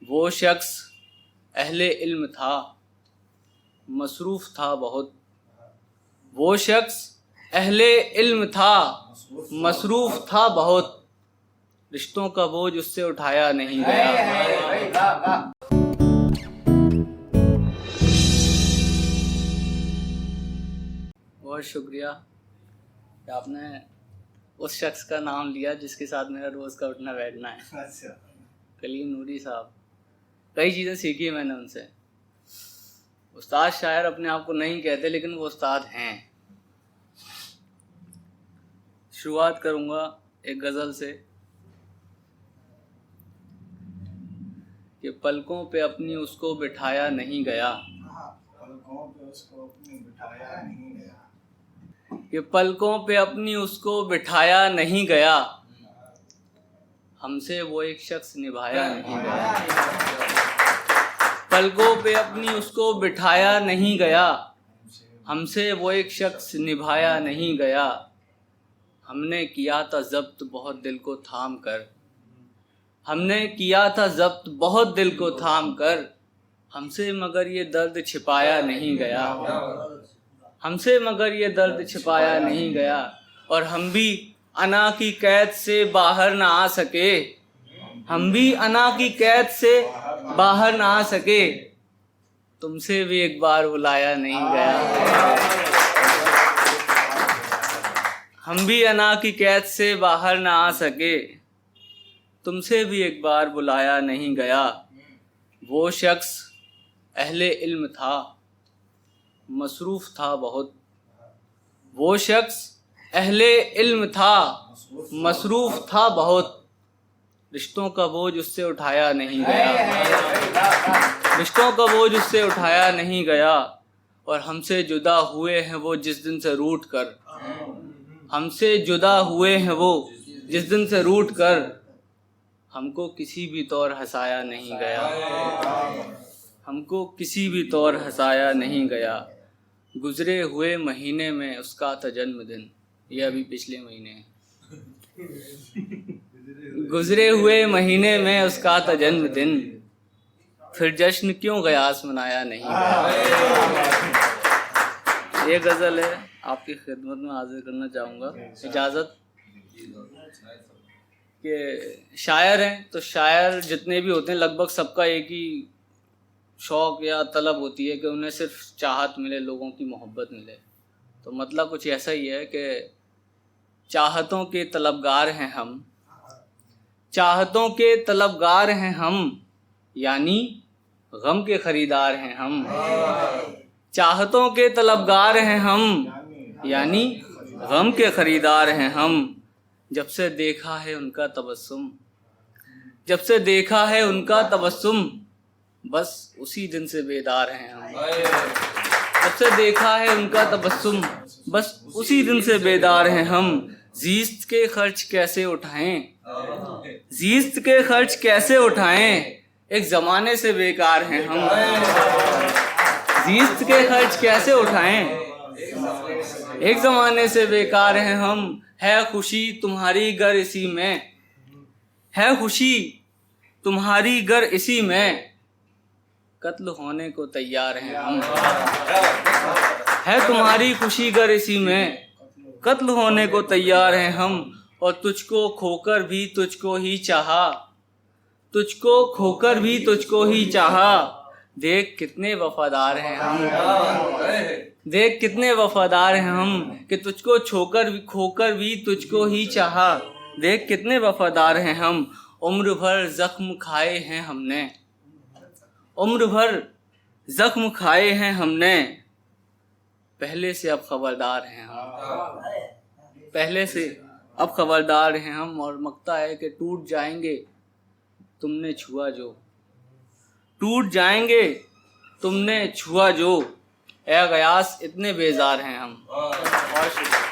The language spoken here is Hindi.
वो शख्स अहले इल्म था, मसरूफ़ था बहुत। वो शख्स अहले इल्म था, मसरूफ़ था बहुत। रिश्तों का बोझ उससे उठाया नहीं गया। बहुत शुक्रिया कि आपने उस शख्स का नाम लिया जिसके साथ मेरा रोज़ का उठना बैठना है। कलीम नूरी साहब। कई चीज़ें सीखी है मैंने उनसे। उस्ताद शायर अपने आप को नहीं कहते, लेकिन वो उस्ताद हैं। शुरुआत करूँगा एक गज़ल से कि पलकों पे अपनी उसको बिठाया नहीं गया। पलकों पे उसको अपनी बिठाया नहीं गया। कि पलकों पे अपनी उसको बिठाया नहीं गया, हमसे वो एक शख्स निभाया नहीं गया। पलकों पे अपनी उसको बिठाया नहीं गया, हमसे वो एक शख्स निभाया नहीं गया। हमने किया था ज़ब्त बहुत दिल को थाम कर, हमने किया था ज़ब्त बहुत दिल को थाम कर, हमसे मगर ये दर्द छिपाया नहीं गया। हमसे मगर ये दर्द छिपाया नहीं गया। और हम भी अना की कैद से बाहर ना आ सके, हम भी अना की कैद से बाहर ना आ सके, तुमसे भी एक बार बुलाया नहीं गया। हम भी अना की कैद से बाहर ना आ सके, तुमसे भी एक बार बुलाया नहीं गया। वो शख्स अहले इल्म था, मसरूफ़ था बहुत। वो शख्स अहले इल्म था, मसरूफ़ था बहुत। रिश्तों का बोझ उससे उठाया नहीं गया। रिश्तों का बोझ उससे उठाया नहीं गया। और हमसे जुदा हुए हैं वो जिस दिन से रूठ कर, हमसे जुदा हुए हैं वो जिस दिन से रूठ कर, हमको किसी भी तौर हंसाया नहीं गया। हमको किसी भी तौर हंसाया नहीं गया। गुज़रे हुए महीने में उसका था जन्मदिन, यह अभी पिछले महीने है। गुज़रे हुए महीने में उसका था जन्मदिन, फिर जश्न क्यों गयास मनाया नहीं गया। ये गज़ल है, आपकी खिदमत में हाजिर करना चाहूँगा। इजाज़त कि शायर हैं तो शायर जितने भी होते हैं लगभग सबका एक ही शौक़ या तलब होती है कि उन्हें सिर्फ चाहत मिले, लोगों की मोहब्बत मिले। तो मतलब कुछ ऐसा ही है कि चाहतों के तलबगार हैं हम, चाहतों के तलबगार हैं हम, यानी गम के ख़रीदार हैं हम। चाहतों के तलबगार हैं हम, यानी गम के ख़रीदार हैं हम। जब से देखा है उनका तबस्सुम, जब से देखा है उनका तबस्सुम, बस उसी दिन से बेदार हैं हम। जब से देखा है उनका तबस्सुम, बस उसी दिन से बेदार हैं हम। ज़ीस्त के खर्च कैसे उठाएं, ज़ीस्त के खर्च कैसे उठाएं, एक ज़माने से बेकार हैं हम। ज़ीस्त के खर्च कैसे उठाएं, एक ज़माने से बेकार हैं हम। है खुशी तुम्हारी गर इसी में, है खुशी तुम्हारी गर इसी में, कत्ल होने को तैयार हैं हम। है तुम्हारी खुशी गर इसी में, कत्ल होने को तैयार हैं हम। और तुझको खोकर भी तुझको ही चाहा, तुझको खोकर भी तुझको ही चाहा, देख कितने वफादार हैं हम। देख कितने वफादार हैं हम कि तुझको खोकर भी तुझको ही चाहा, देख कितने वफादार हैं हम। उम्र भर जख्म खाए हैं हमने, उम्र भर जख्म खाए हैं हमने, पहले से अब खबरदार हैं हम। पहले से अब खबरदार हैं हम। और मकता है कि टूट जाएंगे तुमने छुआ जो, टूट जाएंगे तुमने छुआ जो, ए गयास इतने बेजार हैं हम। और शुक्रिया।